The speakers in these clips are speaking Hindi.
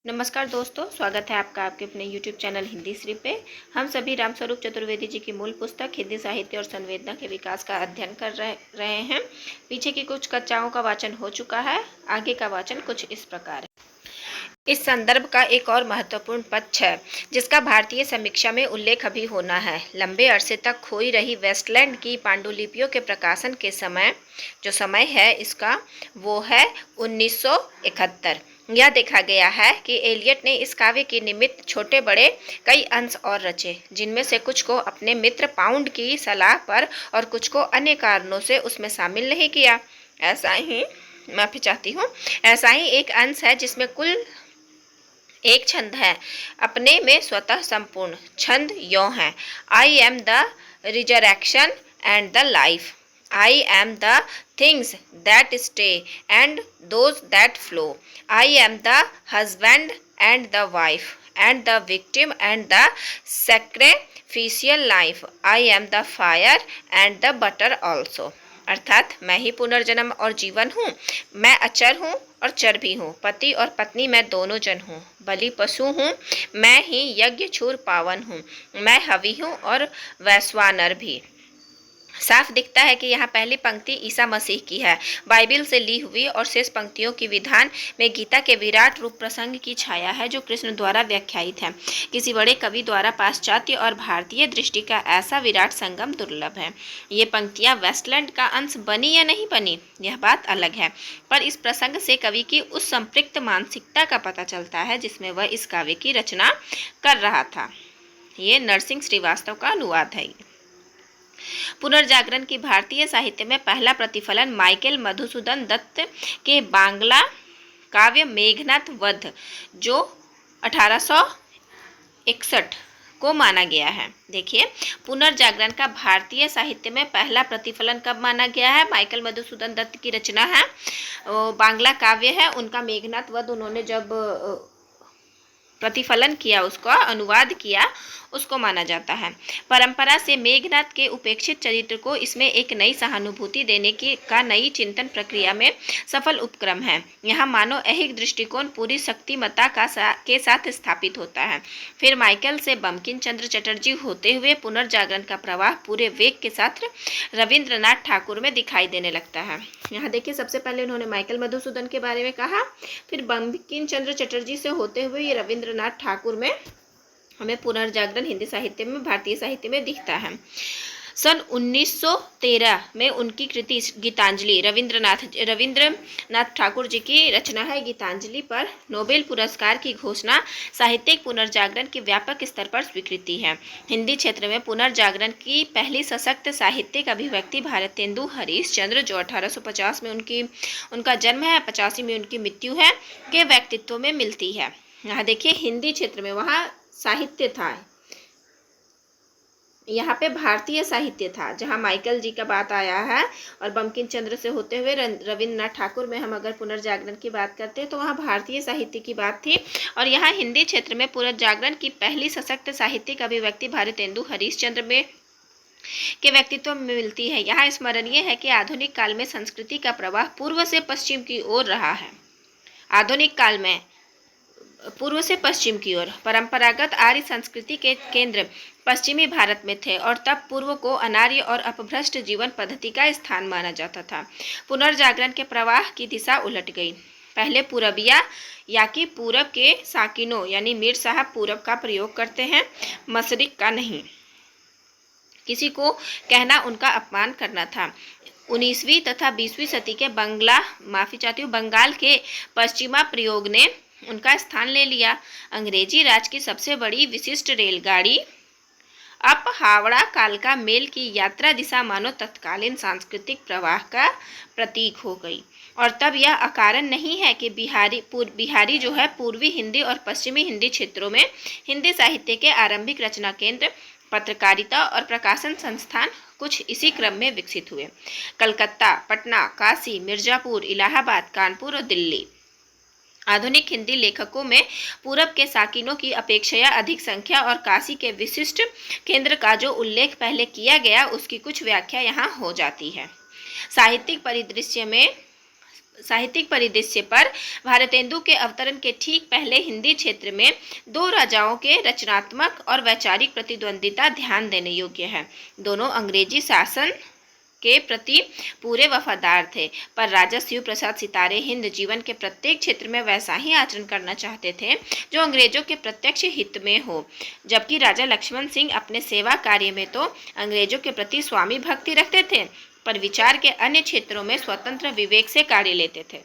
नमस्कार दोस्तों, स्वागत है आपका आपके अपने YouTube चैनल हिंदी श्री पे। हम सभी रामस्वरूप चतुर्वेदी जी की मूल पुस्तक हिंदी साहित्य और संवेदना के विकास का अध्ययन कर रहे हैं। पीछे की कुछ कक्षाओं का वाचन हो चुका है, आगे का वाचन कुछ इस प्रकार है। इस संदर्भ का एक और महत्वपूर्ण पक्ष है जिसका भारतीय समीक्षा में उल्लेख अभी होना है। लंबे अरसे तक खोई रही वेस्टलैंड की पांडुलिपियों के प्रकाशन के समय जो समय है इसका वो है 1971। यह देखा गया है कि एलियट ने इस काव्य के निमित्त छोटे बड़े कई अंश और रचे, जिनमें से कुछ को अपने मित्र पाउंड की सलाह पर और कुछ को अन्य कारणों से उसमें शामिल नहीं किया। ऐसा ही एक अंश है जिसमें कुल एक छंद है, अपने में स्वतः संपूर्ण छंद यों है: I am the resurrection and the life, I am the things that stay and those that flow, I am the husband and the wife and the victim and the sacrificial life, I am the fire and the butter also. अर्थात मैं ही पुनर्जन्म और जीवन हूँ, मैं अचर हूँ और चर भी हूँ, पति और पत्नी मैं दोनों जन हूँ, बलि पशु हूँ, मैं ही यज्ञ छूर पावन हूँ, मैं हवि हूँ और वैश्वानर भी। साफ दिखता है कि यहाँ पहली पंक्ति ईसा मसीह की है, बाइबिल से ली हुई, और शेष पंक्तियों की विधान में गीता के विराट रूप प्रसंग की छाया है जो कृष्ण द्वारा व्याख्यायित है। किसी बड़े कवि द्वारा पाश्चात्य और भारतीय दृष्टि का ऐसा विराट संगम दुर्लभ है। ये पंक्तियाँ वेस्टलैंड का अंश बनी या नहीं बनी, यह बात अलग है, पर इस प्रसंग से कवि की उस संपृक्त मानसिकता का पता चलता है जिसमें वह इस काव्य की रचना कर रहा था। ये नरसिंह श्रीवास्तव का अनुवाद है। पुनर्जागरण की भारतीय साहित्य में पहला प्रतिफलन माइकल मधुसूदन दत्त के बांग्ला काव्य मेघनाद वध जो 1861 को माना गया है। देखिए, पुनर्जागरण का भारतीय साहित्य में पहला प्रतिफलन कब माना गया है? माइकल मधुसूदन दत्त की रचना है, बांग्ला काव्य है उनका मेघनाद वध। उन्होंने जब प्रतिफलन किया, उसका अनुवाद किया, उसको माना जाता है। परंपरा से मेघनाद के उपेक्षित चरित्र को इसमें एक नई सहानुभूति देने की का नई चिंतन प्रक्रिया में सफल उपक्रम है। यहाँ मानव ऐहिक दृष्टिकोण पूरी शक्तिमत्ता के साथ स्थापित होता है। फिर माइकल से बंकिम चंद्र चटर्जी होते हुए पुनर्जागरण का प्रवाह पूरे वेग के साथ रविंद्रनाथ ठाकुर में दिखाई देने लगता है। यहाँ देखिए, सबसे पहले उन्होंने माइकल मधुसूदन के बारे में कहा, फिर बंकिम चंद्र चटर्जी से होते हुए ये रविंद्रनाथ ठाकुर में हमें पुनर्जागरण हिंदी साहित्य में, भारतीय साहित्य में दिखता है। सन 1913 में उनकी कृति गीतांजलि, रविंद्रनाथ ठाकुर जी की रचना है गीतांजलि, पर नोबेल पुरस्कार की घोषणा साहित्यिक पुनर्जागरण की व्यापक स्तर पर स्वीकृति है। हिंदी क्षेत्र में पुनर्जागरण की पहली सशक्त साहित्यिक अभिव्यक्ति भारतेंदु हरीशचंद्र, जो 1850 में उनका जन्म है, 85 में उनकी मृत्यु है, के व्यक्तित्व में मिलती है। यहाँ देखिए, हिंदी क्षेत्र में वहाँ साहित्य था, यहाँ पे भारतीय साहित्य था, जहाँ माइकल जी का बात आया है, और बंकिम चंद्र से होते हुए रविंद्रनाथ ठाकुर में हम अगर पुनर्जागरण की बात करते हैं तो वहाँ भारतीय साहित्य की बात थी। और यहाँ हिंदी क्षेत्र में पुनर्जागरण की पहली सशक्त साहित्यिक अभिव्यक्ति भारतेंदु हरीशचंद्र में के व्यक्तित्व में मिलती है। यहाँ स्मरणीय है कि आधुनिक काल में संस्कृति का प्रवाह पूर्व से पश्चिम की ओर रहा है। आधुनिक काल में पूर्व से पश्चिम की ओर परंपरागत आर्य संस्कृति के केंद्र पश्चिमी भारत में थे, और तब पूर्व को अनार्य और अपभ्रष्ट जीवन पद्धति का स्थान माना जाता था। पुनर्जागरण के प्रवाह की दिशा उलट गई। पहले पूरबिया या कि पूरब के साकिनों यानी मीर साहब पूरब का प्रयोग करते हैं, मशरिक का नहीं। किसी को कहना उनका अपमान करना था। 19वीं तथा 20वीं सदी के बंगाल के पश्चिमा प्रयोग ने उनका स्थान ले लिया। अंग्रेजी राज की सबसे बड़ी विशिष्ट रेलगाड़ी अप हावड़ा कालका मेल की यात्रा दिशा मानो तत्कालीन सांस्कृतिक प्रवाह का प्रतीक हो गई। और तब यह अकारण नहीं है कि बिहारी जो है पूर्वी हिंदी और पश्चिमी हिंदी क्षेत्रों में हिंदी साहित्य के आरंभिक रचना केंद्र, पत्रकारिता और प्रकाशन संस्थान कुछ इसी क्रम में विकसित हुए। कलकत्ता, पटना, काशी, मिर्जापुर, इलाहाबाद, कानपुर और दिल्ली। आधुनिक हिंदी लेखकों में पूरब के साकिनों की अपेक्षया अधिक संख्या और काशी के विशिष्ट केंद्र का जो उल्लेख पहले किया गया उसकी कुछ व्याख्या यहाँ हो जाती है। साहित्यिक परिदृश्य में साहित्यिक परिदृश्य पर भारतेंदु के अवतरण के ठीक पहले हिंदी क्षेत्र में दो राजाओं के रचनात्मक और वैचारिक प्रतिद्वंदिता ध्यान देने योग्य है। दोनों अंग्रेजी शासन के प्रति पूरे वफादार थे, पर राजा शिव प्रसाद सितारे हिंद जीवन के प्रत्येक क्षेत्र में वैसा ही आचरण करना चाहते थे जो अंग्रेजों के प्रत्यक्ष हित में हो, जबकि राजा लक्ष्मण सिंह अपने सेवा कार्य में तो अंग्रेजों के प्रति स्वामी भक्ति रखते थे, पर विचार के अन्य क्षेत्रों में स्वतंत्र विवेक से कार्य लेते थे।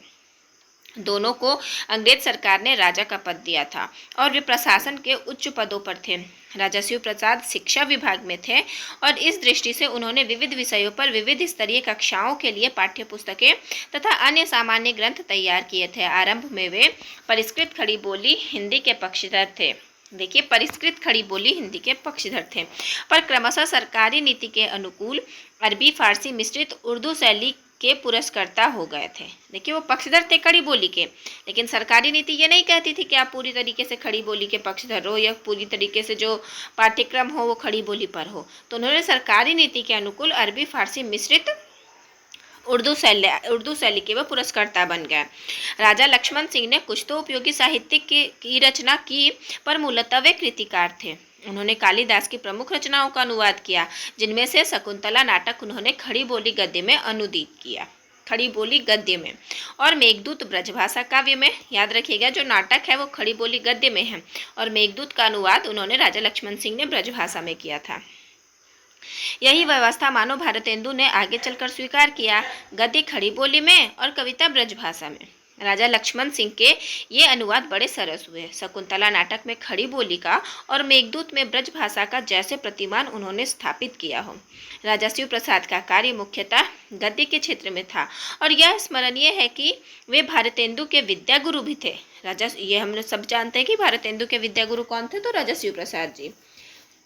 दोनों को अंग्रेज सरकार ने राजा का पद दिया था और वे प्रशासन के उच्च पदों पर थे। राजा शिव प्रसाद शिक्षा विभाग में थे और इस दृष्टि से उन्होंने विविध विषयों पर विविध स्तरीय कक्षाओं के लिए पाठ्य पुस्तकें तथा अन्य सामान्य ग्रंथ तैयार किए थे। आरंभ में वे परिष्कृत खड़ी बोली हिंदी के पक्षधर थे। देखिए, परिष्कृत खड़ी बोली हिंदी के पक्षधर थे, पर क्रमशः सरकारी नीति के अनुकूल अरबी फारसी मिश्रित उर्दू शैली के पुरस्कर्ता हो गए थे। देखिए, वो पक्षधर थे खड़ी बोली के, लेकिन सरकारी नीति ये नहीं कहती थी कि आप पूरी तरीके से खड़ी बोली के पक्षधर हो या पूरी तरीके से जो पाठ्यक्रम हो वो खड़ी बोली पर हो। तो उन्होंने सरकारी नीति के अनुकूल अरबी फारसी मिश्रित उर्दू शैली के वह पुरस्कर्ता बन गए। राजा लक्ष्मण सिंह ने कुछ तो उपयोगी साहित्य की रचना की, पर मूलतः वे कृतिकार थे। उन्होंने कालिदास की प्रमुख रचनाओं का अनुवाद किया, जिनमें से शकुंतला नाटक उन्होंने खड़ी बोली गद्य में अनुदित किया, खड़ी बोली गद्य में, और मेघदूत ब्रजभाषा काव्य में। याद रखिएगा, जो नाटक है वो खड़ी बोली गद्य में है और मेघदूत का अनुवाद उन्होंने राजा लक्ष्मण सिंह ने ब्रजभाषा में किया था। यही व्यवस्था मानो भारतेंदु ने आगे चलकर स्वीकार किया, गद्य खड़ी बोली में और कविता ब्रजभाषा में। राजा लक्ष्मण सिंह के ये अनुवाद बड़े सरस हुए। शकुंतला नाटक में खड़ी बोली का और मेघदूत में ब्रजभाषा का जैसे प्रतिमान उन्होंने स्थापित किया हो। राजा शिव प्रसाद का कार्य मुख्यतः गद्य के क्षेत्र में था और यह स्मरणीय है कि वे भारतेंदु के विद्या गुरु भी थे। ये हम सब जानते हैं कि भारतेंदु के विद्या गुरु कौन थे, तो राजा शिव प्रसाद जी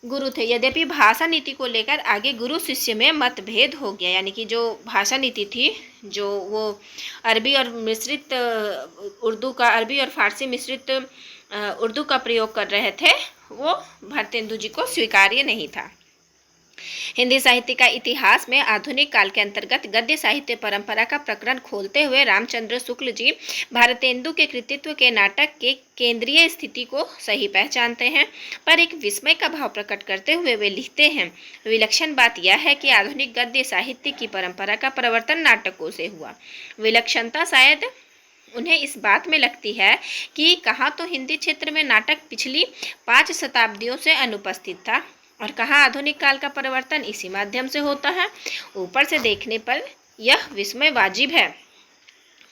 गुरु थे। यद्यपि भाषा नीति को लेकर आगे गुरु शिष्य में मतभेद हो गया, यानी कि जो भाषा नीति थी, जो वो अरबी और फारसी मिश्रित उर्दू का प्रयोग कर रहे थे, वो भारतेंदु जी को स्वीकार्य नहीं था। हिंदी साहित्य का इतिहास में आधुनिक काल के अंतर्गत गद्य साहित्य परंपरा का प्रकरण खोलते हुए रामचंद्र शुक्ल जी भारतेंदु के कृतित्व के नाटक के केंद्रीय स्थिति को सही पहचानते हैं, पर एक विस्मय का भाव प्रकट करते हुए वे लिखते हैं, विलक्षण बात यह है कि आधुनिक गद्य साहित्य की परंपरा का प्रवर्तन नाटकों से हुआ। विलक्षणता शायद उन्हें इस बात में लगती है कि कहाँ तो हिंदी क्षेत्र में नाटक पिछली 5 शताब्दियों से अनुपस्थित था और कहाँ आधुनिक काल का परिवर्तन इसी माध्यम से होता है। ऊपर से देखने पर यह विस्मय वाजिब है,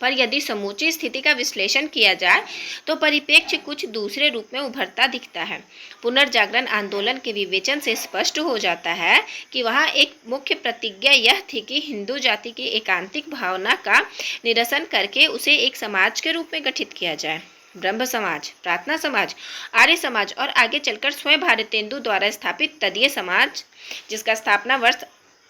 पर यदि समूची स्थिति का विश्लेषण किया जाए तो परिप्रेक्ष्य कुछ दूसरे रूप में उभरता दिखता है। पुनर्जागरण आंदोलन के विवेचन से स्पष्ट हो जाता है कि वहाँ एक मुख्य प्रतिज्ञा यह थी कि हिंदू जाति की एकांतिक भावना का निरसन करके उसे एक समाज के रूप में गठित किया जाए। ब्रह्म समाज, प्रार्थना समाज, आर्य समाज और आगे चलकर स्वयं भारतेंदु द्वारा स्थापित तदीय समाज, जिसका स्थापना वर्ष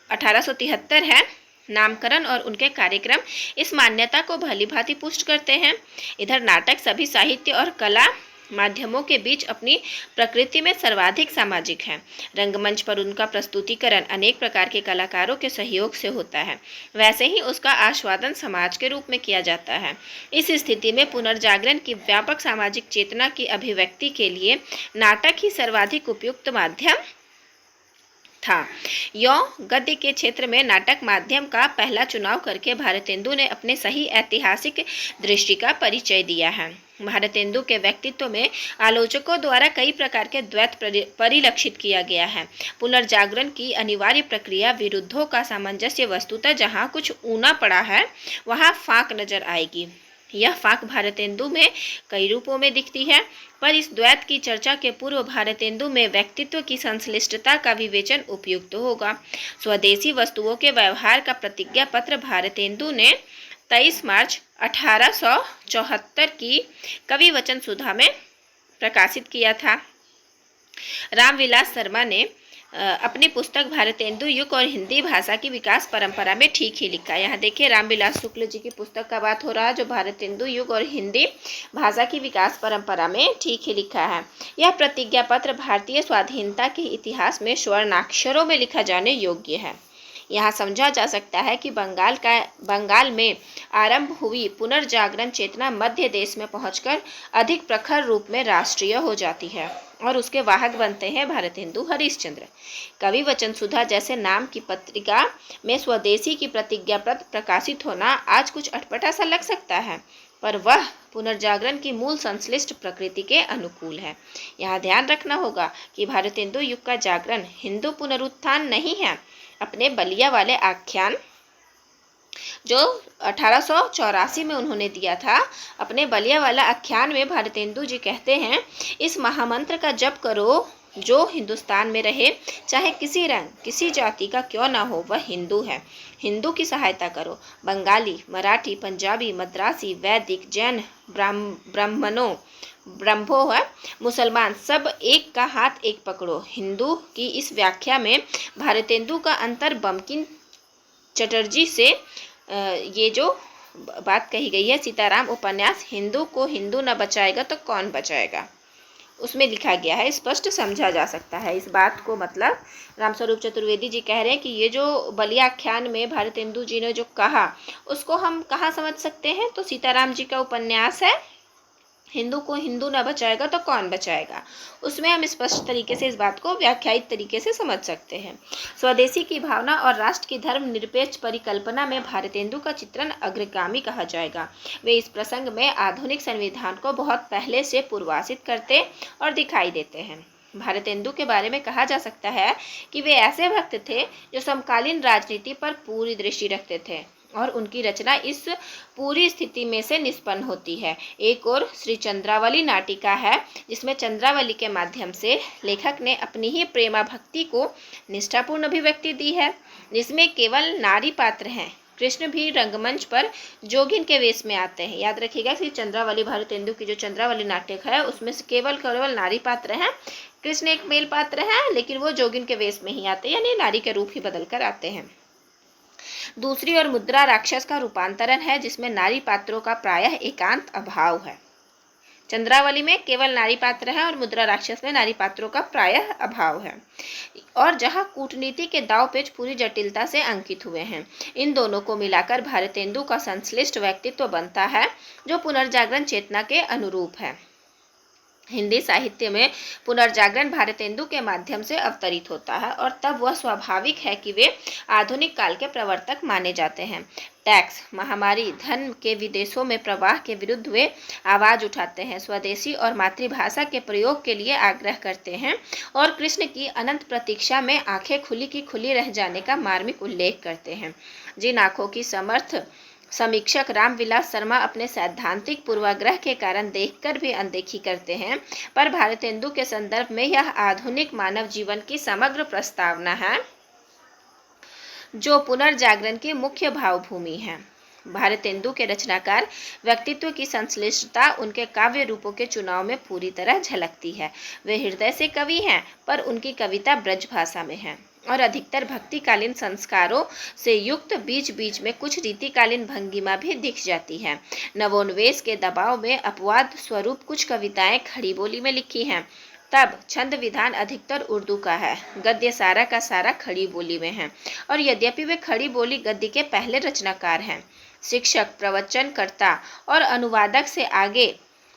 1873 है, नामकरण और उनके कार्यक्रम इस मान्यता को भलीभांति पुष्ट करते हैं। इधर नाटक सभी साहित्य और कला माध्यमों के बीच अपनी प्रकृति में सर्वाधिक सामाजिक है। रंगमंच पर उनका प्रस्तुतिकरण अनेक प्रकार के कलाकारों के सहयोग से होता है, वैसे ही उसका आस्वादन समाज के रूप में किया जाता है। इस स्थिति में पुनर्जागरण की व्यापक सामाजिक चेतना की अभिव्यक्ति के लिए नाटक ही सर्वाधिक उपयुक्त माध्यम था। यों गद्य के क्षेत्र में नाटक माध्यम का पहला चुनाव करके भारतेंदु ने अपने सही ऐतिहासिक दृष्टि का परिचय दिया है। भारतेंदु के व्यक्तित्व में आलोचकों द्वारा कई प्रकार के द्वैत परिलक्षित किया गया है। पुनर्जागरण की अनिवार्य प्रक्रिया विरुद्धों का सामंजस्य वस्तुतः जहाँ कुछ ऊना पड़ा है वहाँ फाक नजर आएगी। यह फाक भारतेंदु में कई रूपों में दिखती है, पर इस द्वैत की चर्चा के पूर्व भारतेंदु में व्यक्तित्व की संश्लिष्टता का विवेचन उपयुक्त होगा। स्वदेशी वस्तुओं के व्यवहार का प्रतिज्ञा पत्र भारतेंदु ने 23 मार्च 1874 की कवि वचन सुधा में प्रकाशित किया था। रामविलास शर्मा ने अपनी पुस्तक भारतेंदु युग और हिंदी भाषा की विकास परंपरा में ठीक ही लिखा। यहाँ देखिए, रामविलास शुक्ल जी की पुस्तक का बात हो रहा है, जो भारतेंदु युग और हिंदी भाषा की विकास परंपरा में ठीक ही लिखा है। यह प्रतिज्ञा पत्र भारतीय स्वाधीनता के इतिहास में स्वर्णाक्षरों में लिखा जाने योग्य है। यहाँ समझा जा सकता है कि बंगाल में आरंभ हुई पुनर्जागरण चेतना मध्य देश में पहुंचकर अधिक प्रखर रूप में राष्ट्रीय हो जाती है और उसके वाहक बनते हैं भारत हिंदू हरिश्चंद्र। कवि वचन सुधा जैसे नाम की पत्रिका में स्वदेशी की प्रतिज्ञा पत्र प्रकाशित होना आज कुछ अटपटा सा लग सकता है, पर वह पुनर्जागरण की मूल संश्लिष्ट प्रकृति के अनुकूल है। यहाँ ध्यान रखना होगा कि भारत हिंदू युग का जागरण हिंदू पुनरुत्थान नहीं है। अपने बलिया वाले आख्यान जो 1884 में उन्होंने दिया था, अपने बलिया वाला आख्यान में भारत हिंदू जी कहते हैं, इस महामंत्र का जप करो, जो हिंदुस्तान में रहे, चाहे किसी रंग किसी जाति का क्यों ना हो, वह हिंदू है। हिंदू की सहायता करो। बंगाली, मराठी, पंजाबी, मद्रासी, वैदिक, जैन, ब्रह्मो है, मुसलमान, सब एक का हाथ एक पकड़ो। हिंदू की इस व्याख्या में भारत हिंदू का अंतर बंकिम चटर्जी से ये जो बात कही गई है, सीताराम उपन्यास हिंदू को हिंदू न बचाएगा तो कौन बचाएगा, उसमें लिखा गया है, स्पष्ट समझा जा सकता है इस बात को। मतलब रामस्वरूप चतुर्वेदी जी कह रहे हैं कि ये जो बलिया आख्यान में भारत हिंदू जी ने जो कहा, उसको हम कहाँ समझ सकते हैं, तो सीताराम जी का उपन्यास है हिंदू को हिंदू न बचाएगा तो कौन बचाएगा, उसमें हम स्पष्ट तरीके से इस बात को व्याख्यायित तरीके से समझ सकते हैं। स्वदेशी की भावना और राष्ट्र की धर्म निरपेक्ष परिकल्पना में भारत हिंदू का चित्रण अग्रगामी कहा जाएगा। वे इस प्रसंग में आधुनिक संविधान को बहुत पहले से पूर्वासित करते और दिखाई देते हैं। भारत हिंदू के बारे में कहा जा सकता है कि वे ऐसे भक्त थे जो समकालीन राजनीति पर पूरी दृष्टि रखते थे और उनकी रचना इस पूरी स्थिति में से निष्पन्न होती है। एक और श्री चंद्रावली नाटिका है, जिसमें चंद्रावली के माध्यम से लेखक ने अपनी ही प्रेमा भक्ति को निष्ठापूर्ण अभिव्यक्ति दी है, जिसमें केवल नारी पात्र हैं। कृष्ण भी रंगमंच पर जोगिन के वेश में आते हैं। याद रखिएगा कि चंद्रावली भारत हिंदू की जो चंद्रावली नाटक है, उसमें से केवल नारी पात्र हैं। कृष्ण एक मेल पात्र है, लेकिन वो जोगिन के वेश में ही आते हैं, यानी नारी के रूप ही बदल कर आते हैं। दूसरी ओर मुद्रा राक्षस का रूपांतरण है, जिसमें नारी पात्रों का प्रायः एकांत अभाव है। चंद्रावली में केवल नारी पात्र है और मुद्रा राक्षस में नारी पात्रों का प्रायः अभाव है, और जहां कूटनीति के दाव पेच पूरी जटिलता से अंकित हुए हैं। इन दोनों को मिलाकर भारत हिंदू का संश्लिष्ट व्यक्तित्व बनता है, जो पुनर्जागरण चेतना के अनुरूप है। हिंदी साहित्य में पुनर्जागरण भारत हिंदू के माध्यम से अवतरित होता है, और तब वह स्वाभाविक है कि वे आधुनिक काल के प्रवर्तक माने जाते हैं। टैक्स, महामारी, धन के विदेशों में प्रवाह के विरुद्ध वे आवाज़ उठाते हैं, स्वदेशी और मातृभाषा के प्रयोग के लिए आग्रह करते हैं, और कृष्ण की अनंत प्रतीक्षा में आंखें खुली की खुली रह जाने का मार्मिक उल्लेख करते हैं। जिन आँखों की समर्थ समीक्षक रामविलास शर्मा अपने सैद्धांतिक पूर्वाग्रह के कारण देखकर भी अनदेखी करते हैं, पर भारत हिंदू के संदर्भ में यह आधुनिक मानव जीवन की समग्र प्रस्तावना है, जो पुनर्जागरण की मुख्य भावभूमि है। भारत हिंदू के रचनाकार व्यक्तित्व की संश्लिष्टता उनके काव्य रूपों के चुनाव में पूरी तरह झलकती है। वे हृदय से कवि हैं, पर उनकी कविता ब्रज भाषा में है और अधिकतर भक्तिकालीन संस्कारों से युक्त बीच बीच में कुछ रीतिकालीन भंगिमा भी दिख जाती है। नवोन्वेष के दबाव में अपवाद स्वरूप कुछ कविताएं खड़ी बोली में लिखी हैं। तब छंद विधान अधिकतर उर्दू का है, गद्य सारा का सारा खड़ी बोली में है, और यद्यपि वे खड़ी बोली गद्य के पहले रचनाकार हैं, शिक्षक, प्रवचनकर्ता और अनुवादक से आगे,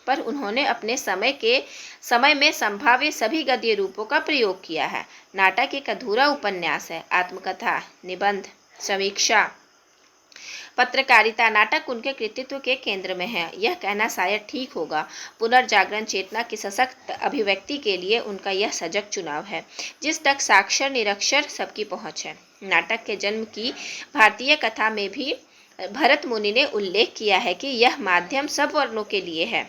पर उन्होंने अपने समय में संभाव्य सभी गद्य रूपों का प्रयोग किया है। नाटक एक अधूरा उपन्यास है। आत्मकथा, निबंध, समीक्षा, पत्रकारिता, नाटक उनके कृतित्व के केंद्र में है। यह कहना शायद ठीक होगा। पुनर्जागरण चेतना की सशक्त अभिव्यक्ति के लिए उनका यह सजग चुनाव है, जिस तक साक्षर निरक्षर सबकी पहुँच है। नाटक के जन्म की भारतीय कथा में भी भरत मुनि ने उल्लेख किया है कि यह माध्यम सब वर्णों के लिए है,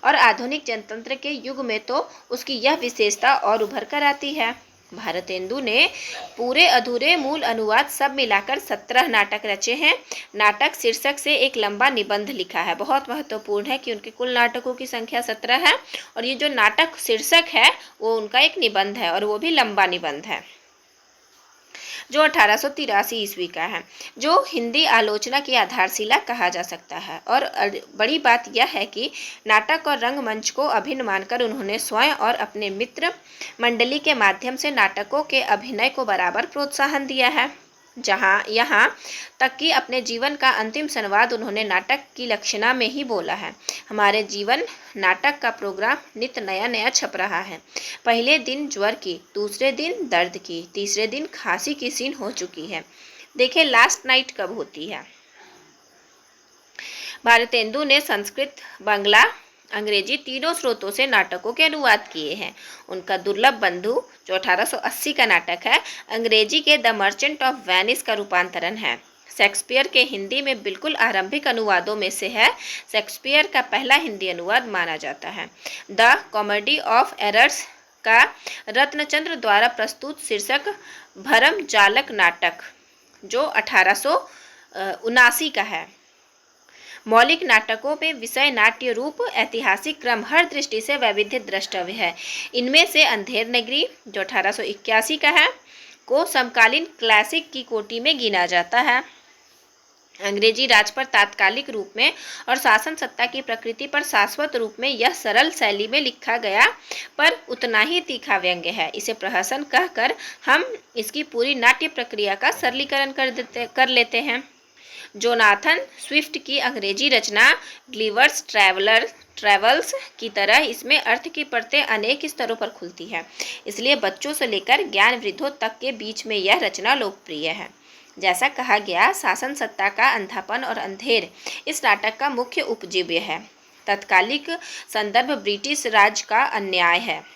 और आधुनिक जनतंत्र के युग में तो उसकी यह विशेषता और उभर कर आती है। भारत हिंदू ने पूरे अधूरे मूल अनुवाद सब मिलाकर 17 नाटक रचे हैं। नाटक शीर्षक से एक लंबा निबंध लिखा है। बहुत महत्वपूर्ण है कि उनके कुल नाटकों की संख्या 17 है, और ये जो नाटक शीर्षक है वो उनका एक निबंध है, और वो भी लंबा निबंध है, जो 1883 ईस्वी का है, जो हिंदी आलोचना की आधारशिला कहा जा सकता है। और बड़ी बात यह है कि नाटक और रंगमंच को अभिन्न मानकर उन्होंने स्वयं और अपने मित्र मंडली के माध्यम से नाटकों के अभिनय को बराबर प्रोत्साहन दिया है। यहाँ तक कि अपने जीवन का अंतिम संवाद उन्होंने नाटक की लक्षणा में ही बोला है। हमारे जीवन नाटक का प्रोग्राम नित नया नया छप रहा है। पहले दिन ज्वर की, दूसरे दिन दर्द की, तीसरे दिन खांसी की सीन हो चुकी है। देखिए लास्ट नाइट कब होती है। भारतेंदु ने संस्कृत, बांग्ला, अंग्रेजी तीनों स्रोतों से नाटकों के अनुवाद किए हैं। उनका दुर्लभ बंधु जो 1880 का नाटक है, अंग्रेजी के द मर्चेंट ऑफ वेनिस का रूपांतरण है। शेक्सपियर के हिंदी में बिल्कुल आरंभिक अनुवादों में से है। शेक्सपियर का पहला हिंदी अनुवाद माना जाता है। द कॉमेडी ऑफ एरर्स का रत्नचंद्र द्वारा प्रस्तुत शीर्षक भरम जालक नाटक जो 1879 का है। मौलिक नाटकों में विषय, नाट्य रूप, ऐतिहासिक क्रम हर दृष्टि से वैविध्य द्रष्टव्य है। इनमें से अंधेर नगरी जो 1881 का है को समकालीन क्लासिक की कोटि में गिना जाता है। अंग्रेजी राज पर तात्कालिक रूप में और शासन सत्ता की प्रकृति पर शाश्वत रूप में यह सरल शैली में लिखा गया पर उतना ही तीखा व्यंग्य है। इसे प्रहसन कहकर हम इसकी पूरी नाट्य प्रक्रिया का सरलीकरण कर लेते हैं। जोनाथन स्विफ्ट की अंग्रेजी रचना ग्लिवर्स ट्रैवल्स की तरह इसमें अर्थ की परतें अनेक स्तरों पर खुलती है। इसलिए बच्चों से लेकर ज्ञान वृद्धों तक के बीच में यह रचना लोकप्रिय है। जैसा कहा गया, शासन सत्ता का अंधापन और अंधेर इस नाटक का मुख्य उपजीव्य है। तत्कालिक संदर्भ ब्रिटिश राज का अन्याय है।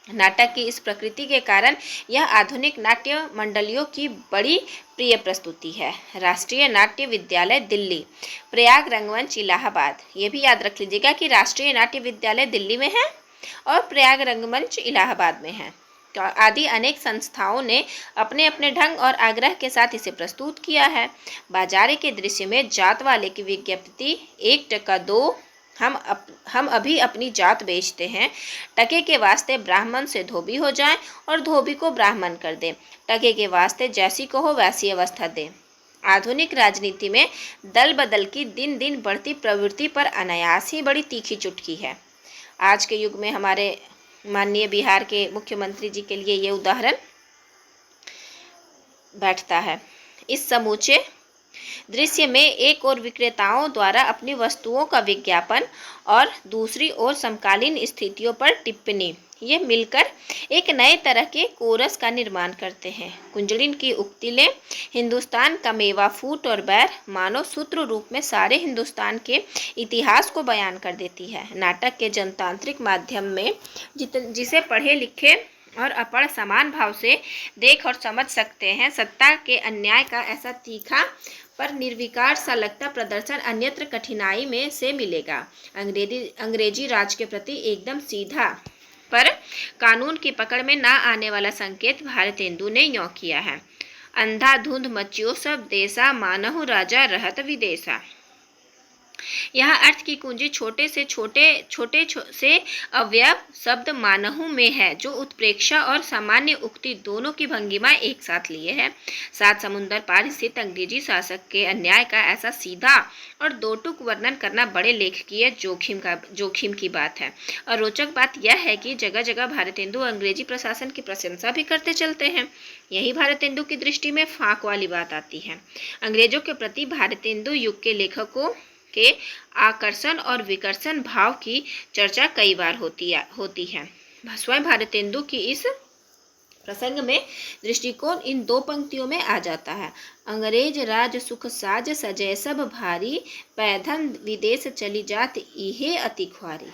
नाटक की इस प्रकृति के कारण यह आधुनिक नाट्य मंडलियों की बड़ी प्रिय प्रस्तुति है। राष्ट्रीय नाट्य विद्यालय दिल्ली, प्रयाग रंगमंच इलाहाबाद। ये भी याद रख लीजिएगा कि राष्ट्रीय नाट्य विद्यालय दिल्ली में है और प्रयाग रंगमंच इलाहाबाद में है। तो आदि अनेक संस्थाओं ने अपने अपने ढंग और आग्रह के साथ इसे प्रस्तुत किया है। बाजारे के दृश्य में जात वाले की विज्ञप्ति 1 टका दो, हम अभी अपनी जात बेचते हैं। टके के वास्ते ब्राह्मण से धोबी हो जाएं और धोबी को ब्राह्मण कर दें। टके के वास्ते जैसी को हो वैसी अवस्था दें। आधुनिक राजनीति में दल बदल की दिन दिन बढ़ती प्रवृत्ति पर अनायास ही बड़ी तीखी चुटकी है। आज के युग में हमारे माननीय बिहार के मुख्यमंत्री जी के लिए ये उदाहरण बैठता है। इस समूचे दृश्य में एक ओर विक्रेताओं द्वारा अपनी वस्तुओं का विज्ञापन और दूसरी ओर समकालीन स्थितियों पर टिप्पणी, ये मिलकर एक नए तरह के कोरस का निर्माण करते हैं। कुंजड़िन की उक्ति लें, हिंदुस्तान का मेवा फूट और बैर मानव सूत्र रूप में सारे हिंदुस्तान के इतिहास को बयान कर देती है। नाटक के जनतांत्रिक माध्यम में जिसे पढ़े लिखे और अपढ़ समान भाव से देख और समझ सकते हैं। सत्ता के अन्याय का ऐसा तीखा पर निर्विकार सा लगता प्रदर्शन अन्यत्र कठिनाई में से मिलेगा। अंग्रेजी राज के प्रति एकदम सीधा पर कानून की पकड़ में ना आने वाला संकेत भारतेंदु ने यों किया है। अंधाधुंध मचियो सब देसा, मानहु राजा रहत विदेशा। यहाँ अर्थ की कुंजी छोटे से अव्यय शब्द मानहु में है, जो उत्प्रेक्षा और सामान्य उक्ति दोनों की भंगिमा एक साथ लिए है। 7 समुंदर पार स्थित अंग्रेजी शासक के अन्याय का ऐसा सीधा और दो टूक वर्णन करना बड़े लेखकीय जोखिम की बात है। और रोचक बात यह है कि जगह जगह भारतेंदु अंग्रेजी प्रशासन की प्रशंसा भी करते चलते हैं। यही भारतेंदु की दृष्टि में फाक वाली बात आती है। अंग्रेजों के प्रति भारतेंदु युग के लेखकों के आकर्षण और विकर्षण भाव की चर्चा कई बार होती है। स्वयं भारतेंदु की इस प्रसंग में दृष्टिकोण इन 2 पंक्तियों में आ जाता है। अंग्रेज राज सुख साज सजय सब भारी, पैधन विदेश चली जात इहे अति ख्वारी।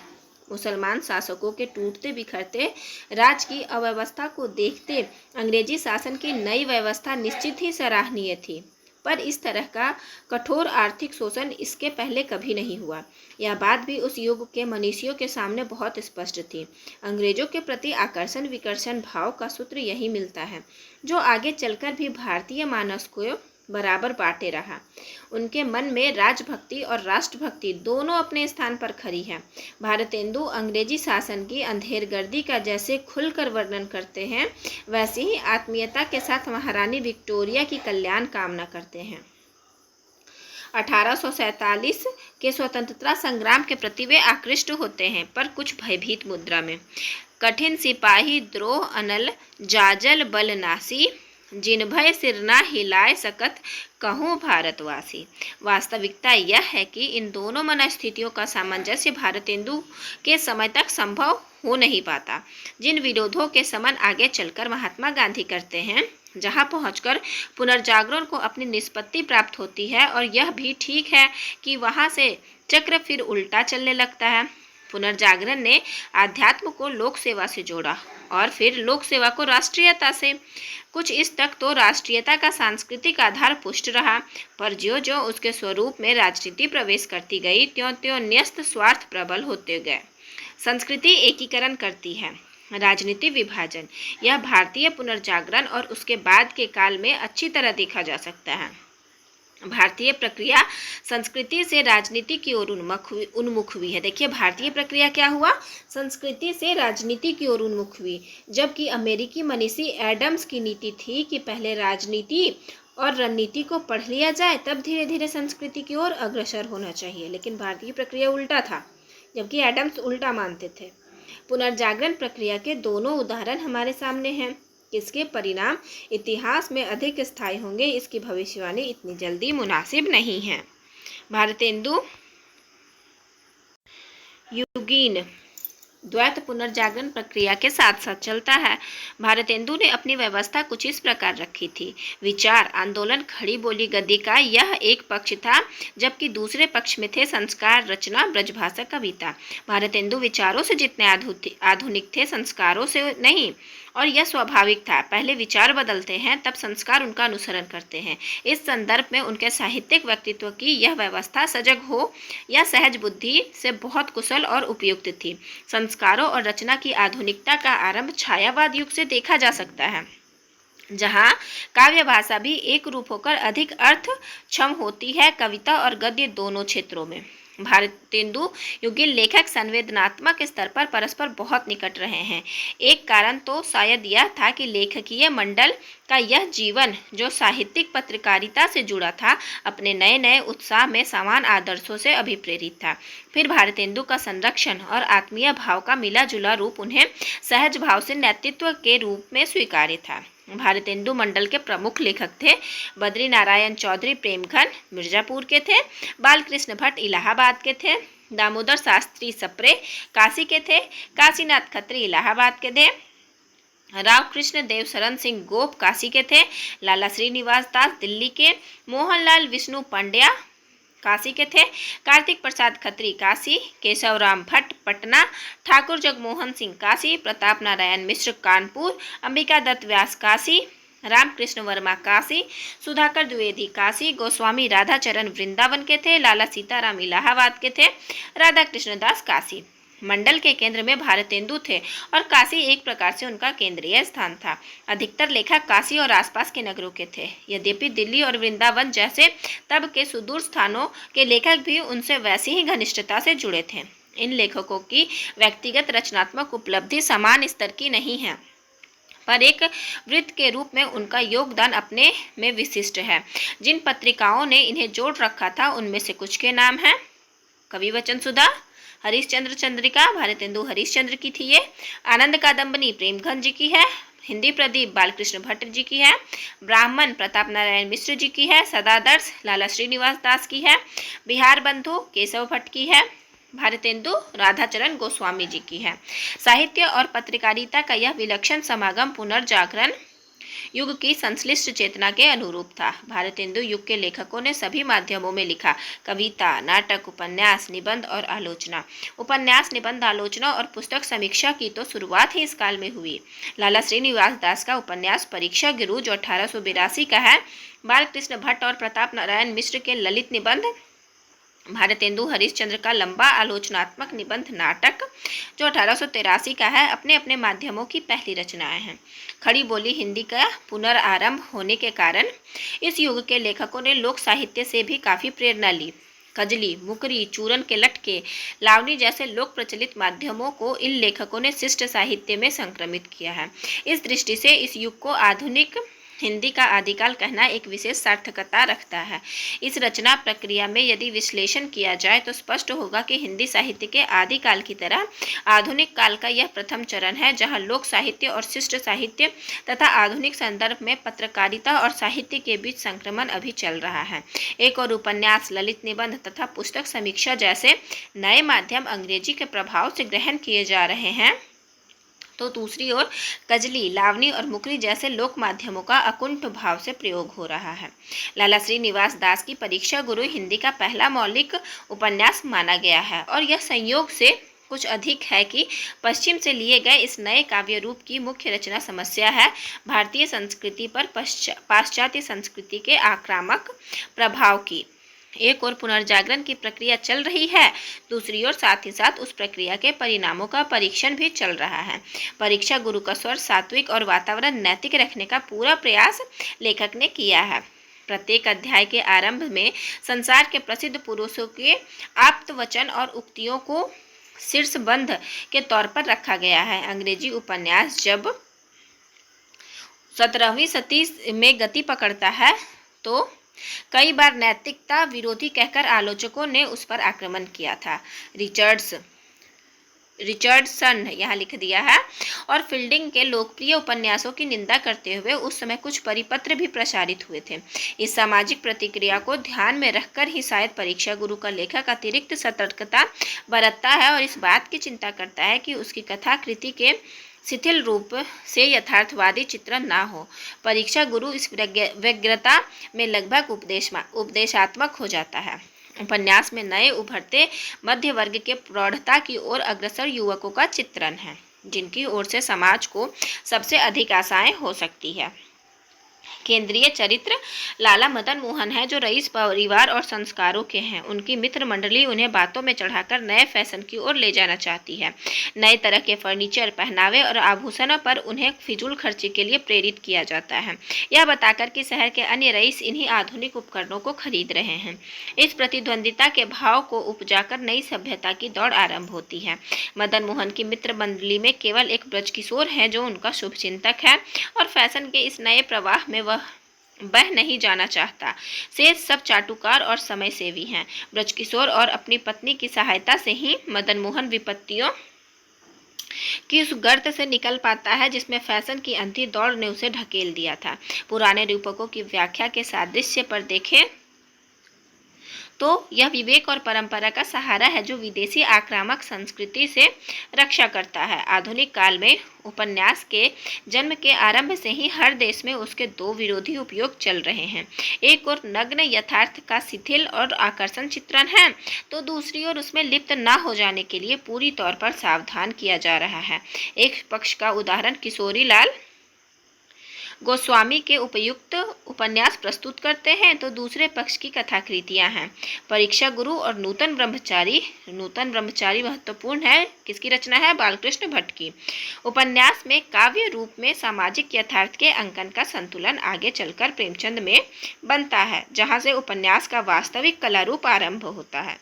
मुसलमान शासकों के टूटते बिखरते राज की अव्यवस्था को देखते अंग्रेजी शासन की नई व्यवस्था निश्चित ही सराहनीय थी, पर इस तरह का कठोर आर्थिक शोषण इसके पहले कभी नहीं हुआ। यह बात भी उस युग के मनीषियों के सामने बहुत स्पष्ट थी। अंग्रेजों के प्रति आकर्षण विकर्षण भाव का सूत्र यही मिलता है, जो आगे चलकर भी भारतीय मानस को बराबर बांटे रहा। उनके मन में राजभक्ति और राष्ट्रभक्ति दोनों अपने स्थान पर खड़ी है। भारतेंदु अंग्रेजी शासन की अंधेरगर्दी का जैसे खुलकर वर्णन करते हैं, वैसे ही आत्मीयता के साथ महारानी विक्टोरिया की कल्याण कामना करते हैं। 1847 के स्वतंत्रता संग्राम के प्रति वे आकृष्ट होते हैं, पर कुछ भयभीत मुद्रा में। कठिन सिपाही द्रोह अनल जाजल बल नासी, जिन भय सिर ना हिलाए सकत कहूँ भारतवासी। वास्तविकता यह है कि इन दोनों मनस्थितियों का सामंजस्य भारतेंदु के समय तक संभव हो नहीं पाता। जिन विरोधों के समन आगे चलकर महात्मा गांधी करते हैं, जहां पहुंचकर पुनर्जागरण को अपनी निष्पत्ति प्राप्त होती है, और यह भी ठीक है कि वहां से चक्र फिर उल्टा चलने लगता है। पुनर्जागरण ने आध्यात्म को लोक सेवा से जोड़ा और फिर लोक सेवा को राष्ट्रीयता से। कुछ इस तक तो राष्ट्रीयता का सांस्कृतिक आधार पुष्ट रहा, पर ज्यों ज्यों उसके स्वरूप में राजनीति प्रवेश करती गई, त्यों त्यों न्यस्त स्वार्थ प्रबल होते गए। संस्कृति एकीकरण करती है, राजनीति विभाजन। यह भारतीय पुनर्जागरण और उसके बाद के काल में अच्छी तरह देखा जा सकता है। भारतीय प्रक्रिया संस्कृति से राजनीति की ओर उन्मुख हुई है। देखिए, भारतीय प्रक्रिया क्या हुआ, संस्कृति से राजनीति की ओर उन्मुख हुई, जबकि अमेरिकी मनीषी एडम्स की नीति थी कि पहले राजनीति और रणनीति को पढ़ लिया जाए, तब धीरे धीरे संस्कृति की ओर अग्रसर होना चाहिए। लेकिन भारतीय प्रक्रिया उल्टा था, जबकि एडम्स उल्टा मानते थे। पुनर्जागरण प्रक्रिया के दोनों उदाहरण हमारे सामने हैं। इसके परिणाम इतिहास में अधिक स्थायी होंगे, इसकी भविष्यवाणी इतनी जल्दी मुनासिब नहीं है। भारतेंदु युगीन द्वैत पुनर्जागरण प्रक्रिया के साथ साथ चलता है। भारतेंदु ने अपनी व्यवस्था कुछ इस प्रकार रखी थी। विचार आंदोलन खड़ी बोली गद्य का यह एक पक्ष था, जबकि दूसरे पक्ष में थे संस्कार रचना ब्रजभाषा कविता। भारतेंदु विचारों से जितने आधुनिक थे, संस्कारों से नहीं, और यह स्वाभाविक था। पहले विचार बदलते हैं, तब संस्कार उनका अनुसरण करते हैं। इस संदर्भ में उनके साहित्यिक व्यक्तित्व की यह व्यवस्था सजग हो या सहज बुद्धि से बहुत कुशल और उपयुक्त थी। संस्कारों और रचना की आधुनिकता का आरंभ छायावाद युग से देखा जा सकता है, जहाँ काव्य भाषा भी एक रूप होकर अधिक अर्थक्षम होती है, कविता और गद्य दोनों क्षेत्रों में। भारतेंदु युगीन लेखक संवेदनात्मक स्तर पर परस्पर बहुत निकट रहे हैं। एक कारण तो शायद यह था कि लेखकीय मंडल का यह जीवन, जो साहित्यिक पत्रकारिता से जुड़ा था, अपने नए नए उत्साह में समान आदर्शों से अभिप्रेरित था। फिर भारतेंदु का संरक्षण और आत्मीय भाव का मिला जुला रूप उन्हें सहज भाव से नेतृत्व के रूप में स्वीकार्य था। भारतेंदु मंडल के प्रमुख लेखक थे बद्री नारायण चौधरी प्रेमघन मिर्जापुर के थे, बालकृष्ण भट्ट इलाहाबाद के थे, दामोदर शास्त्री सप्रे काशी के थे, काशीनाथ खत्री इलाहाबाद के थे, राव कृष्ण देव शरण सिंह गोप काशी के थे, लाला श्रीनिवास दास दिल्ली के, मोहनलाल विष्णु पंड्या काशी के थे, कार्तिक प्रसाद खत्री काशी, केशव राम भट्ट पटना, ठाकुर जगमोहन सिंह काशी, प्रताप नारायण मिश्र कानपुर, अंबिका दत्त व्यास काशी, रामकृष्ण वर्मा काशी, सुधाकर द्विवेदी काशी, गोस्वामी राधाचरण वृंदावन के थे, लाला सीताराम इलाहाबाद के थे, राधा कृष्ण दास काशी। मंडल के केंद्र में भारतेंदु थे और काशी एक प्रकार से उनका केंद्रीय स्थान था। अधिकतर लेखक काशी और आसपास के नगरों के थे। यद्यपि दिल्ली और वृंदावन जैसे तब के सुदूर स्थानों के लेखक भी उनसे वैसी ही घनिष्ठता से जुड़े थे। इन लेखकों की व्यक्तिगत रचनात्मक उपलब्धि समान स्तर की नहीं है, पर एक वृत्त के रूप में उनका योगदान अपने में विशिष्ट है। जिन पत्रिकाओं ने इन्हें जोड़ रखा था, उनमें से कुछ के नाम हैं। कवि वचन सुधा, हरिश्चंद्र चंद्रिका भारतेंदु हरिश्चंद्र की थी ये, आनंद कादम्बनी प्रेमघन जी की है, हिंदी प्रदीप बालकृष्ण भट्ट जी की है, ब्राह्मण प्रताप नारायण मिश्र जी की है, सदादर्श लाला श्रीनिवास दास की है, बिहार बंधु केशव भट्ट की है, भारतेंदु राधाचरण गोस्वामी जी की है। साहित्य और पत्रकारिता का यह विलक्षण समागम पुनर्जागरण युग की संश्लिष्ट चेतना के अनुरूप था। भारतेंदु युग के लेखकों ने सभी माध्यमों में लिखा, कविता, नाटक, उपन्यास, निबंध और आलोचना। उपन्यास, निबंध, आलोचना और पुस्तक समीक्षा की तो शुरुआत ही इस काल में हुई। लाला श्रीनिवास दास का उपन्यास परीक्षा गिरु जो 1882 का है, बालकृष्ण भट्ट और प्रताप नारायण मिश्र के ललित निबंध, भारतेंदु हरिश्चंद्र का लंबा आलोचनात्मक निबंध नाटक जो 1883 का है, अपने अपने माध्यमों की पहली रचनाएं हैं। खड़ी बोली हिंदी का पुनरारंभ होने के कारण इस युग के लेखकों ने लोक साहित्य से भी काफ़ी प्रेरणा ली। कजली, मुकरी, चूरन के लटके, लावनी जैसे लोक प्रचलित माध्यमों को इन लेखकों ने शिष्ट साहित्य में संक्रमित किया है। इस दृष्टि से इस युग को आधुनिक हिंदी का आदिकाल कहना एक विशेष सार्थकता रखता है। इस रचना प्रक्रिया में यदि विश्लेषण किया जाए तो स्पष्ट होगा कि हिंदी साहित्य के आदिकाल की तरह आधुनिक काल का यह प्रथम चरण है जहां लोक साहित्य और शिष्ट साहित्य तथा आधुनिक संदर्भ में पत्रकारिता और साहित्य के बीच संक्रमण अभी चल रहा है। एक और उपन्यास, ललित निबंध तथा पुस्तक समीक्षा जैसे नए माध्यम अंग्रेजी के प्रभाव से ग्रहण किए जा रहे हैं, तो दूसरी ओर कजली, लावनी और मुकरी जैसे लोक माध्यमों का अकुंठ भाव से प्रयोग हो रहा है। लाला श्रीनिवास दास की परीक्षा गुरु हिंदी का पहला मौलिक उपन्यास माना गया है और यह संयोग से कुछ अधिक है कि पश्चिम से लिए गए इस नए काव्य रूप की मुख्य रचना समस्या है भारतीय संस्कृति पर पाश्चात्य संस्कृति के आक्रामक प्रभाव की। एक और पुनर्जागरण की प्रक्रिया चल रही है, दूसरी ओर साथ ही साथ उस प्रक्रिया के परिणामों का परीक्षण भी चल रहा है। परीक्षा गुरु का स्वर सात्विक और वातावरण नैतिक रखने का पूरा प्रयास लेखक ने किया है। प्रत्येक अध्याय के आरंभ में संसार के प्रसिद्ध पुरुषों के आप्तवचन और उक्तियों को शीर्षबंध के तौर पर रखा गया है। अंग्रेजी उपन्यास जब 17वीं सदी में गति पकड़ता है तो कई बार नैतिकता विरोधी कहकर आलोचकों ने उस पर आक्रमण किया था। रिचर्डसन यहाँ लिख दिया है और फील्डिंग के लोकप्रिय उपन्यासों की निंदा करते हुए उस समय कुछ परिपत्र भी प्रसारित हुए थे। इस सामाजिक प्रतिक्रिया को ध्यान में रखकर ही शायद परीक्षा गुरु का लेखक अतिरिक्त सतर्कता बरतता है और इस बात की चिंता करता है कि उसकी कथाकृति के शिथिल रूप से यथार्थवादी चित्रण ना हो। परीक्षा गुरु इस व्यग्रता में लगभग उपदेशात्मक हो जाता है। उपन्यास में नए उभरते मध्य वर्ग के प्रौढ़ता की ओर अग्रसर युवकों का चित्रण है, जिनकी ओर से समाज को सबसे अधिक आशाएं हो सकती है। केंद्रीय चरित्र लाला मदन मोहन है, जो रईस परिवार और संस्कारों के हैं। उनकी मित्र मंडली उन्हें बातों में चढ़ाकर नए फैशन की ओर ले जाना चाहती है। नए तरह के फर्नीचर, पहनावे और आभूषणों पर उन्हें फिजूल खर्ची के लिए प्रेरित किया जाता है, यह बताकर कि शहर के अन्य रईस इन्हीं आधुनिक उपकरणों को खरीद रहे हैं। इस प्रतिद्वंदिता के भाव को उपजाकर नई सभ्यता की दौड़ आरंभ होती है। मदन मोहन की मित्र मंडली में केवल एक ब्रजकिशोर है जो उनका शुभचिंतक है और फैशन के इस नए प्रवाह में वह बह नहीं जाना चाहता। शेष सब चाटुकार और समय सेवी हैं। ब्रजकिशोर और अपनी पत्नी की सहायता से ही मदन मोहन विपत्तियों कि उस गर्त से निकल पाता है जिसमें फैशन की अंधी दौड़ ने उसे ढकेल दिया था। पुराने रूपकों की व्याख्या के सादृश्य पर देखें तो यह विवेक और परंपरा का सहारा है जो विदेशी आक्रामक संस्कृति से रक्षा करता है। आधुनिक काल में उपन्यास के जन्म के आरंभ से ही हर देश में उसके दो विरोधी उपयोग चल रहे हैं। एक और नग्न यथार्थ का शिथिल और आकर्षण चित्रण है, तो दूसरी ओर उसमें लिप्त न हो जाने के लिए पूरी तौर पर सावधान किया जा रहा है। एक पक्ष का उदाहरण किशोरी लाल गोस्वामी के उपयुक्त उपन्यास प्रस्तुत करते हैं, तो दूसरे पक्ष की कथाकृतियां हैं। परीक्षा गुरु और नूतन ब्रह्मचारी महत्वपूर्ण है। किसकी रचना है? बालकृष्ण भट्ट की। उपन्यास में काव्य रूप में सामाजिक यथार्थ के अंकन का संतुलन आगे चलकर प्रेमचंद में बनता है, जहां से उपन्यास का वास्तविक कला रूप आरंभ होता है।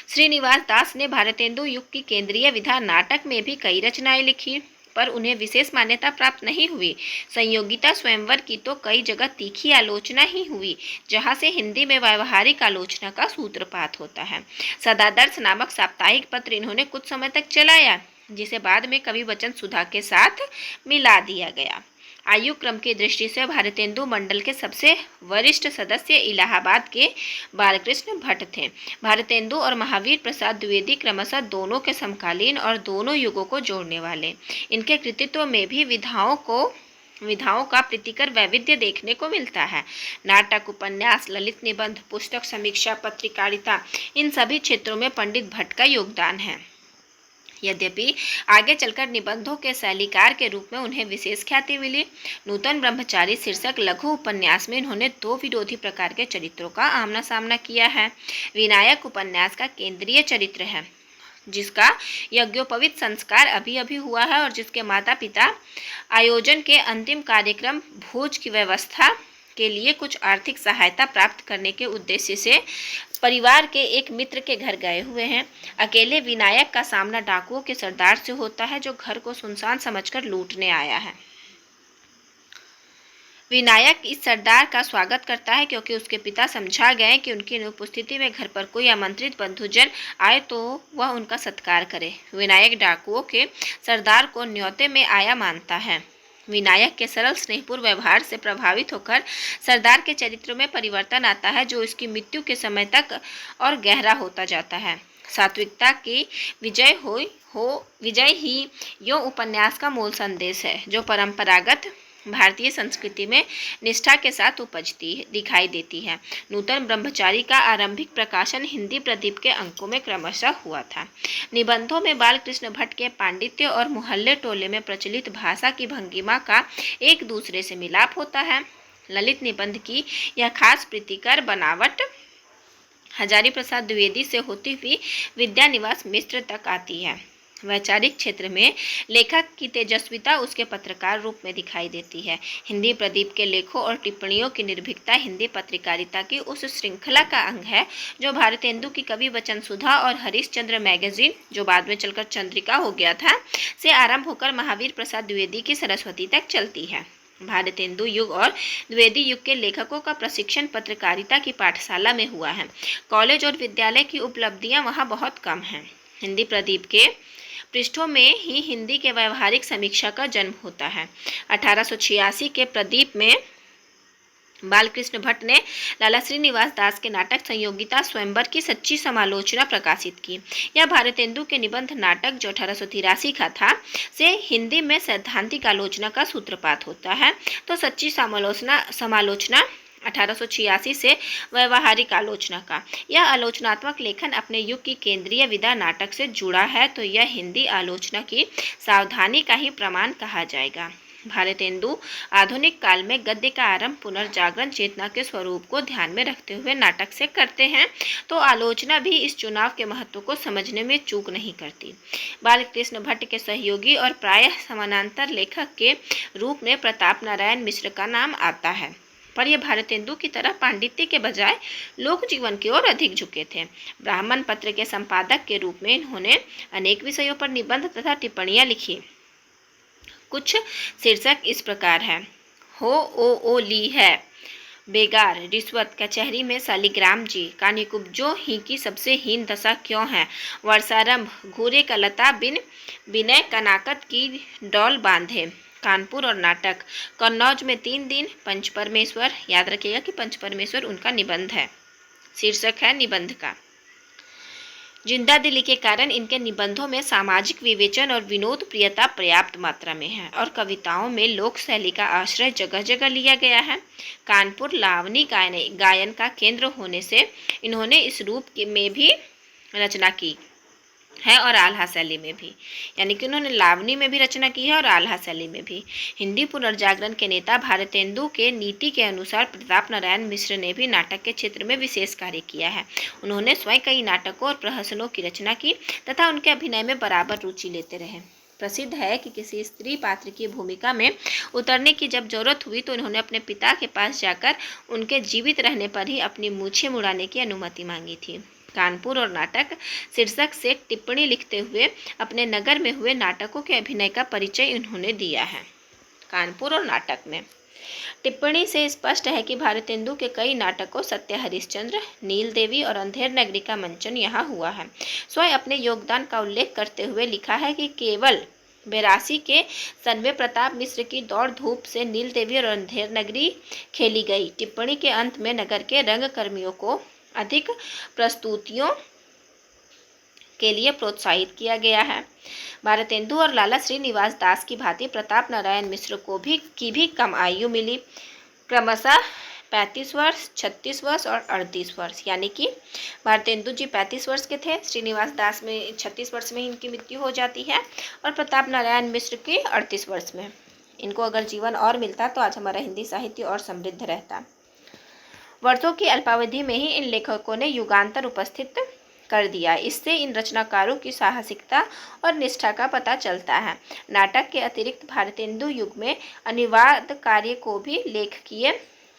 श्रीनिवास दास ने भारतेंदु युग की केंद्रीय विधा नाटक में भी कई रचनाएं लिखी, पर उन्हें विशेष मान्यता प्राप्त नहीं हुई। संयोगिता स्वयंवर की तो कई जगह तीखी आलोचना ही हुई, जहां से हिंदी में व्यावहारिक आलोचना का सूत्रपात होता है। सदादर्श नामक साप्ताहिक पत्र इन्होंने कुछ समय तक चलाया, जिसे बाद में कवि वचन सुधा के साथ मिला दिया गया। आयु क्रम की दृष्टि से भारतेंदु मंडल के सबसे वरिष्ठ सदस्य इलाहाबाद के बालकृष्ण भट्ट थे। भारतेंदु और महावीर प्रसाद द्विवेदी क्रमशः दोनों के समकालीन और दोनों युगों को जोड़ने वाले। इनके कृतित्व में भी विधाओं का प्रीतिकर वैविध्य देखने को मिलता है। नाटक, उपन्यास, ललित निबंध, पुस्तक समीक्षा, पत्रकारिता, इन सभी क्षेत्रों में पंडित भट्ट का योगदान है। यद्यपि आगे चलकर निबंधों के शैलीकार के रूप में उन्हें विशेष ख्याति मिली। नूतन ब्रह्मचारी शीर्षक लघु उपन्यास में इन्होंने दो विरोधी प्रकार के चरित्रों का आमना सामना किया है। विनायक उपन्यास का केंद्रीय चरित्र है, जिसका यज्ञोपवीत संस्कार अभी अभी हुआ है और जिसके माता पिता आयोजन के अंतिम कार्यक्रम भोज की व्यवस्था के लिए कुछ आर्थिक सहायता प्राप्त करने के उद्देश्य से परिवार के एक मित्र के घर गए हुए हैं। अकेले विनायक का सामना डाकुओं के सरदार से होता है, जो घर को सुनसान समझकर लूटने आया है। विनायक इस सरदार का स्वागत करता है क्योंकि उसके पिता समझा गए कि उनकी अनुपस्थिति में घर पर कोई आमंत्रित बंधुजन आए तो वह उनका सत्कार करे। विनायक डाकुओं के सरदार को न्योते में आया मानता है। विनायक के सरल स्नेहपूर्ण व्यवहार से प्रभावित होकर सरदार के चरित्र में परिवर्तन आता है, जो इसकी मृत्यु के समय तक और गहरा होता जाता है। सात्विकता की विजय ही यो उपन्यास का मूल संदेश है, जो परंपरागत भारतीय संस्कृति में निष्ठा के साथ दिखाई देती है। नूतन ब्रह्मचारी का आरंभिक प्रकाशन हिंदी प्रदीप के अंकों में क्रमशः हुआ था। निबंधों में बालकृष्ण भट्ट के पांडित्य और मोहल्ले टोले में प्रचलित भाषा की भंगिमा का एक दूसरे से मिलाप होता है। ललित निबंध की यह खास प्रीतिकर बनावट हजारी प्रसाद द्विवेदी से होती हुई विद्यानिवास मिश्र तक आती है। वैचारिक क्षेत्र में लेखक की तेजस्विता उसके पत्रकार रूप में दिखाई देती है। हिंदी प्रदीप के लेखों और टिप्पणियों की निर्भीकता हिंदी पत्रकारिता की उस श्रृंखला का अंग है जो भारतेंदु की कवि वचन सुधा और हरिश्चंद्र मैगजीन, जो बाद में चलकर चंद्रिका हो गया था, से आरंभ होकर महावीर प्रसाद द्विवेदी की सरस्वती तक चलती है। भारतेंदु युग और द्विवेदी युग के लेखकों का प्रशिक्षण पत्रकारिता की पाठशाला में हुआ है। कॉलेज और विद्यालय की उपलब्धियां वहां बहुत कम हैं। हिंदी प्रदीप के पृष्ठों में ही हिंदी के व्यवहारिक समीक्षा का जन्म होता है। 1886 के प्रदीप में बालकृष्ण भट्ट ने लाला श्रीनिवास दास के नाटक संयोगिता स्वयंवर की सच्ची समालोचना प्रकाशित की। यह भारतेंदु के निबंध नाटक, जो 1883 का था, से हिंदी में सैद्धांतिक आलोचना का सूत्रपात होता है, तो सच्ची समालोचना 1886 से व्यवहारिक आलोचना का। यह आलोचनात्मक लेखन अपने युग की केंद्रीय विधा नाटक से जुड़ा है, तो यह हिंदी आलोचना की सावधानी का ही प्रमाण कहा जाएगा। भारतेंदु आधुनिक काल में गद्य का आरंभ पुनर्जागरण चेतना के स्वरूप को ध्यान में रखते हुए नाटक से करते हैं, तो आलोचना भी इस चुनाव के महत्व को समझने में चूक नहीं करती। बालकृष्ण भट्ट के सहयोगी और प्रायः समानांतर लेखक के रूप में प्रताप नारायण मिश्र का नाम आता है, पर यह भारतेंदु की तरह पांडित्य के बजाय लोक जीवन की ओर अधिक झुके थे। ब्राह्मण पत्र के संपादक के रूप में इन्होंने अनेक विषयों पर निबंध तथा टिप्पणियां लिखी। कुछ शीर्षक इस प्रकार हैं: हो ओ ली है, बेगार, रिश्वत, कचहरी में शालिग्राम जी, कानिकुब्जो ही की सबसे हीन दशा क्यों है, वर्षारंभ, घूरे का लता बिन बिनय कनाकत की डौल बांधे, कानपुर और नाटक, कन्नौज में 3 दिन, पंचपरमेश्वर। याद रखिएगा कि पंचपरमेश्वर उनका निबंध है, शीर्षक है निबंध का। जिंदा दिली के कारण इनके निबंधों में सामाजिक विवेचन और विनोद प्रियता पर्याप्त मात्रा में है, और कविताओं में लोक शैली का आश्रय जगह जगह लिया गया है। कानपुर लावनी गायन का केंद्र होने से इन्होंने इस रूप में भी रचना की है और आल्हा शैली में भी, यानी कि उन्होंने लावनी में भी रचना की है और आल्हा शैली में भी। हिंदी पुनर्जागरण के नेता भारतेंदु के नीति के अनुसार प्रताप नारायण मिश्र ने भी नाटक के क्षेत्र में विशेष कार्य किया है। उन्होंने स्वयं कई नाटकों और प्रहसनों की रचना की तथा उनके अभिनय में बराबर रुचि लेते रहे। प्रसिद्ध है कि किसी स्त्री पात्र की भूमिका में उतरने की जब जरूरत हुई तो उन्होंने अपने पिता के पास जाकर उनके जीवित रहने पर ही अपनी मूछें मुड़ाने की अनुमति मांगी थी। कानपुर और नाटक शीर्षक से टिप्पणी लिखते हुए अपने नगर में हुए नाटकों के अभिनय का परिचय उन्होंने दिया है। कानपुर और नाटक में टिप्पणी से स्पष्ट है कि भारतेंदु के कई नाटकों सत्य हरिश्चंद्र, नील देवी और अंधेर नगरी का मंचन यहाँ हुआ है। स्वयं अपने योगदान का उल्लेख करते हुए लिखा है कि केवल 82 के सन में प्रताप मिश्र की दौड़ धूप से नील देवी और अंधेर नगरी खेली गई। टिप्पणी के अंत में नगर के रंगकर्मियों को अधिक प्रस्तुतियों के लिए प्रोत्साहित किया गया है। भारतेंदु और लाला श्रीनिवास दास की भांति प्रताप नारायण मिश्र को भी कम आयु मिली, क्रमशः 35 वर्ष, 36 वर्ष और 38 वर्ष, यानी कि भारतेंदु जी 35 वर्ष के थे, श्रीनिवास दास में 36 वर्ष में इनकी मृत्यु हो जाती है और प्रताप नारायण मिश्र की 38 वर्ष में। इनको अगर जीवन और मिलता तो आज हमारा हिंदी साहित्य और समृद्ध रहता। वर्षों की अल्पावधि में ही इन लेखकों ने युगांतर उपस्थित कर दिया। इससे इन रचनाकारों की साहसिकता और निष्ठा का पता चलता है। नाटक के अतिरिक्त भारतेंदु युग में अनुवाद कार्य को भी लेखकीय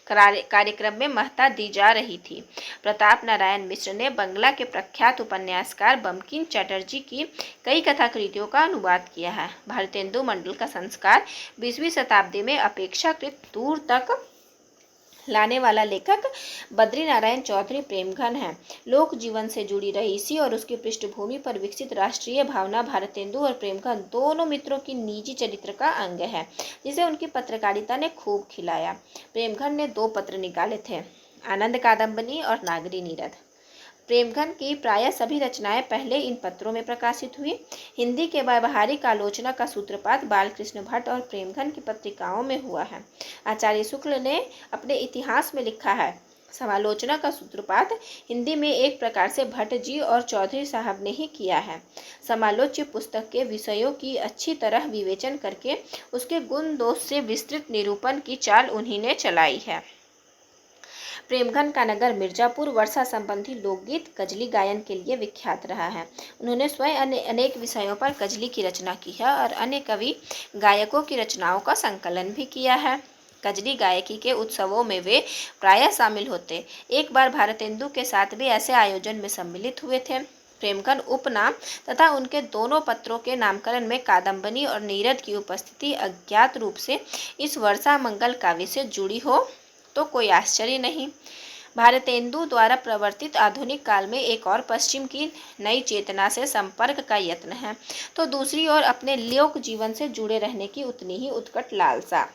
कार्यक्रम में महत्ता दी जा रही थी। प्रताप नारायण मिश्र ने बंगला के प्रख्यात उपन्यासकार बंकिम चटर्जी की कई कथा कृतियों का अनुवाद किया है। भारतेंदु मंडल का संस्कार 20वीं शताब्दी में अपेक्षाकृत दूर तक लाने वाला लेखक बद्रीनारायण चौधरी प्रेमघन है। लोक जीवन से जुड़ी रईसी और उसकी पृष्ठभूमि पर विकसित राष्ट्रीय भावना भारतेंदु और प्रेमघन दोनों मित्रों की निजी चरित्र का अंग है, जिसे उनकी पत्रकारिता ने खूब खिलाया। प्रेमघन ने 2 पत्र निकाले थे, आनंद कादम्बनी और नागरी नीरद। प्रेमघन की प्रायः सभी रचनाएं पहले इन पत्रों में प्रकाशित हुई। हिंदी के व्यावहारिक आलोचना का सूत्रपात बालकृष्ण भट्ट और प्रेमघन की पत्रिकाओं में हुआ है। आचार्य शुक्ल ने अपने इतिहास में लिखा है, समालोचना का सूत्रपात हिंदी में एक प्रकार से भट्ट जी और चौधरी साहब ने ही किया है। समालोच्य पुस्तक के विषयों की अच्छी तरह विवेचन करके उसके गुण दोष से विस्तृत निरूपण की चाल उन्हीं ने चलाई है। प्रेमघन का नगर मिर्जापुर वर्षा संबंधी लोकगीत कजली गायन के लिए विख्यात रहा है। उन्होंने स्वयं अनेक विषयों पर कजली की रचना की है और अन्य कवि गायकों की रचनाओं का संकलन भी किया है। कजली गायकी के उत्सवों में वे प्रायः शामिल होते। एक बार भारतेंदु के साथ भी ऐसे आयोजन में सम्मिलित हुए थे। प्रेमघन उपनाम तथा उनके दोनों पत्रों के नामकरण में कादम्बनी और नीरद की उपस्थिति अज्ञात रूप से इस वर्षा मंगल काव्य से जुड़ी हो तो कोई आश्चर्य नहीं। भारतेंदु द्वारा प्रवर्तित आधुनिक काल में एक और पश्चिम की नई चेतना से संपर्क का यत्न है, तो दूसरी ओर अपने लोक जीवन से जुड़े रहने की उतनी ही उत्कट लालसा।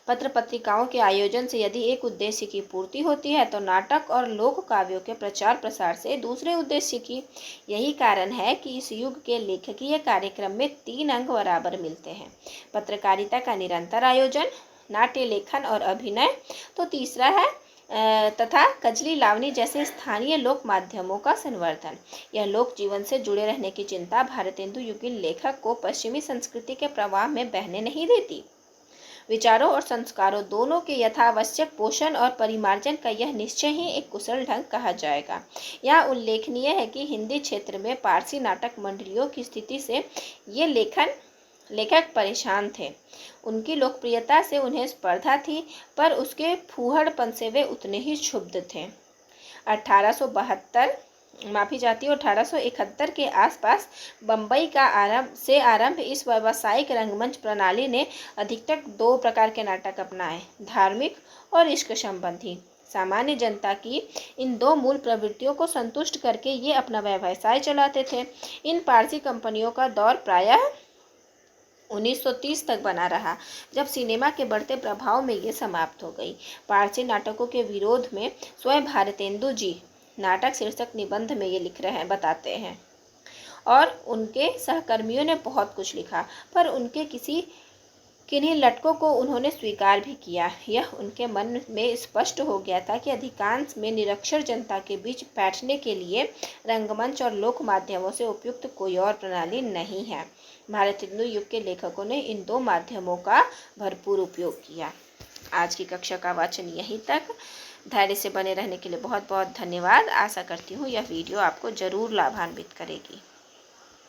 पत्र पत्रिकाओं के आयोजन से यदि एक उद्देश्य की पूर्ति होती है तो नाटक और लोक काव्यों के प्रचार प्रसार से दूसरे उद्देश्य की। यही कारण है कि इस युग के लेखकीय कार्यक्रम में 3 अंग बराबर मिलते हैं, पत्रकारिता का निरंतर आयोजन, नाट्य लेखन और अभिनय, तो तीसरा है तथा कजली लावनी जैसे स्थानीय लोक माध्यमों का संवर्धन। यह लोक जीवन से जुड़े रहने की चिंता भारतेंदु युगीन लेखक को पश्चिमी संस्कृति के प्रवाह में बहने नहीं देती। विचारों और संस्कारों दोनों के यथावश्यक पोषण और परिमार्जन का यह निश्चय ही एक कुशल ढंग कहा जाएगा। यह उल्लेखनीय है कि हिंदी क्षेत्र में पारसी नाटक मंडलियों की स्थिति से ये लेखक परेशान थे। उनकी लोकप्रियता से उन्हें स्पर्धा थी, पर उसके फूहड़पन से वे उतने ही क्षुब्ध थे। 1871 के आसपास बम्बई का आरंभ इस व्यावसायिक रंगमंच प्रणाली ने अधिकतर 2 प्रकार के नाटक अपनाए, धार्मिक और इश्क संबंधी। सामान्य जनता की इन 2 मूल प्रवृत्तियों को संतुष्ट करके ये अपना व्यवसाय चलाते थे। इन पारसी कंपनियों का दौर प्रायः 1930 तक बना रहा, जब सिनेमा के बढ़ते प्रभाव में ये समाप्त हो गई। पारसी नाटकों के विरोध में स्वयं भारतेंदु जी नाटक शीर्षक निबंध में ये बताते हैं, और उनके सहकर्मियों ने बहुत कुछ लिखा, पर उनके किन्हीं लटकों को उन्होंने स्वीकार भी किया। यह उनके मन में स्पष्ट हो गया था कि अधिकांश में निरक्षर जनता के बीच बैठने के लिए रंगमंच और लोक माध्यमों से उपयुक्त कोई और प्रणाली नहीं है। भारतेंदु युग के लेखकों ने इन 2 माध्यमों का भरपूर उपयोग किया। आज की कक्षा का वाचन यहीं तक। धैर्य से बने रहने के लिए बहुत बहुत धन्यवाद। आशा करती हूँ यह वीडियो आपको ज़रूर लाभान्वित करेगी।